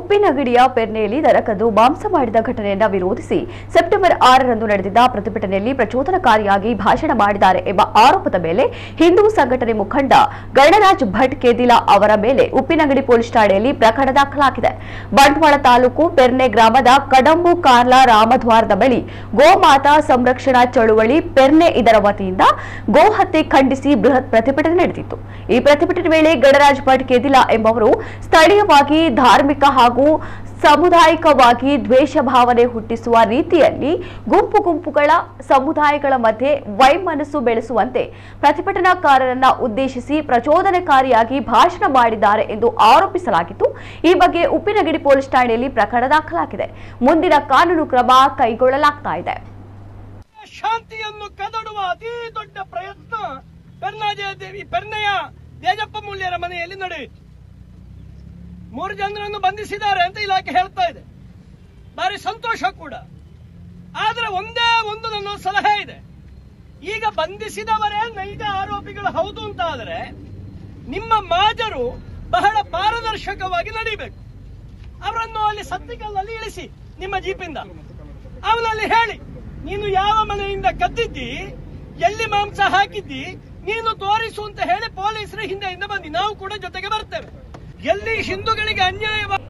ಉಪ್ಪಿನಗಡಿಯ ಪೆರ್ನೆಯಲ್ಲಿ ದನಕದ್ದು ಮಾಂಸ ಮಾಡಿದ ಘಟನೆಯನ್ನು ವಿರೋಧಿಸಿ ಸೆಪ್ಟೆಂಬರ್ 6ರಂದು ನಡೆದಿದ್ದ ಪ್ರತಿಭಟನೆಯಲ್ಲಿ ಪ್ರಚೋದನಕಾರಿಯಾಗಿ ಭಾಷಣ ಮಾಡಿದ್ದಾರೆ ಎಂಬ ಆರೋಪದ ಮೇಲೆ ಹಿಂದೂ ಸಂಘಟನೆ ಮುಖಂಡ ಗಣರಾಜ್ ಭಟ್ ಕೇದಿಲ ಅವರ ಮೇಲೆ ಉಪ್ಪಿನಗಡಿ ಪೊಲೀಸ್ ಠಾಣೆಯಲ್ಲಿ ಪ್ರಕರಣ ದಾಖಲಾಗಿದೆ. ಬಂಟ್ವಾಳ ತಾಲೂಕು ಪೆರ್ನೆ ಗ್ರಾಮದ ಕಡಂಬು ಕಾರ್ಲಾ ರಾಮದ್ವಾರದ ಬಳಿ ಗೋಮಾತಾ ಸಂರಕ್ಷಣಾ ಚಳುವಳಿ ಪೆರ್ನೆ ಇದರ ವತಿಯಿಂದ ಗೋಹತ್ಯೆ ಖಂಡಿಸಿ ಬೃಹತ್ ಪ್ರತಿಭಟನೆ ನಡೆದಿತ್ತು. ಈ ಪ್ರತಿಭಟನೆ ವೇಳೆ ಗಣರಾಜ್ ಭಟ್ ಕೇದಿಲ ಎಂಬವರು ಸ್ಥಳೀಯವಾಗಿ ಧಾರ್ಮಿಕ ಹಾಗೂ ಸಾಮುದಾಯಿಕವಾಗಿ ದ್ವೇಷ ಭಾವನೆ ಹುಟ್ಟಿಸುವ ರೀತಿಯಲ್ಲಿ ಗುಂಪುಗಳ ಸಮುದಾಯಗಳ ಮಧ್ಯೆ ವೈಮನಸ್ಸು ಬೆಳೆಸುವಂತೆ ಪ್ರತಿಭಟನಾಕಾರರನ್ನ ಉದ್ದೇಶಿಸಿ ಪ್ರಚೋದನಕಾರಿಯಾಗಿ ಭಾಷಣ ಮಾಡಿದ್ದಾರೆ ಎಂದು ಆರೋಪಿಸಲಾಗಿತ್ತು. ಈ ಬಗ್ಗೆ ಉಪ್ಪಿನಗಡಿ ಪೊಲೀಸ್ ಠಾಣೆಯಲ್ಲಿ ಪ್ರಕರಣ ದಾಖಲಾಗಿದೆ. ಮುಂದಿನ ಕಾನೂನು ಕ್ರಮ ಕೈಗೊಳ್ಳಲಾಗ್ತಾ ಇದೆ. ಶಾಂತಿಯನ್ನು ಕದಡುವ ಅತಿ ದೊಡ್ಡ ಪ್ರಯತ್ನ ಪೆರ್ನೆಯ ದೇಜಪ್ಪ ಮೂಲ್ಯರ ಮನೆಯಲ್ಲಿ ನಡೆಯಿತು. 3 ಜನರನ್ನು ಬಂಧಿಸಿದ್ದಾರೆ ಅಂತ ಇಲಾಖೆ ಹೇಳ್ತಾ ಇದೆ. ಬಾರಿ ಸಂತೋಷ ಕೂಡ. ಆದ್ರೆ ಒಂದೇ ಒಂದು ನನ್ನ ಸಲಹೆ ಇದೆ. ಈಗ ಬಂಧಿಸಿದವರೇ ನೈಜ ಆರೋಪಿಗಳು ಹೌದು ಅಂತ ಆದ್ರೆ ನಿಮ್ಮ ಮಾಜರು ಬಹಳ ಪಾರದರ್ಶಕವಾಗಿ ನಡೀಬೇಕು. ಅವರನ್ನು ಅಲ್ಲಿ ಸತ್ತಿಕಲ್ಲಲ್ಲಿ ಇಳಿಸಿ ನಿಮ್ಮ ಜೀಪಿಂದ ಅವನಲ್ಲಿ ಹೇಳಿ, ನೀನು ಯಾವ ಮನೆಯಿಂದ ಕದ್ದಿದ್ದಿ, ಎಲ್ಲಿ ಮಾಂಸ ಹಾಕಿದ್ದಿ, ನೀನು ತೋರಿಸು ಅಂತ ಹೇಳಿ ಪೊಲೀಸರು ಹಿಂದೆಯಿಂದ ಬಂದಿ ನಾವು ಕೂಡ ಜೊತೆಗೆ ಬರ್ತೇವೆ. ಎಲ್ಲಿ ಹಿಂದೂಗಳಿಗೆ ಅನ್ಯಾಯ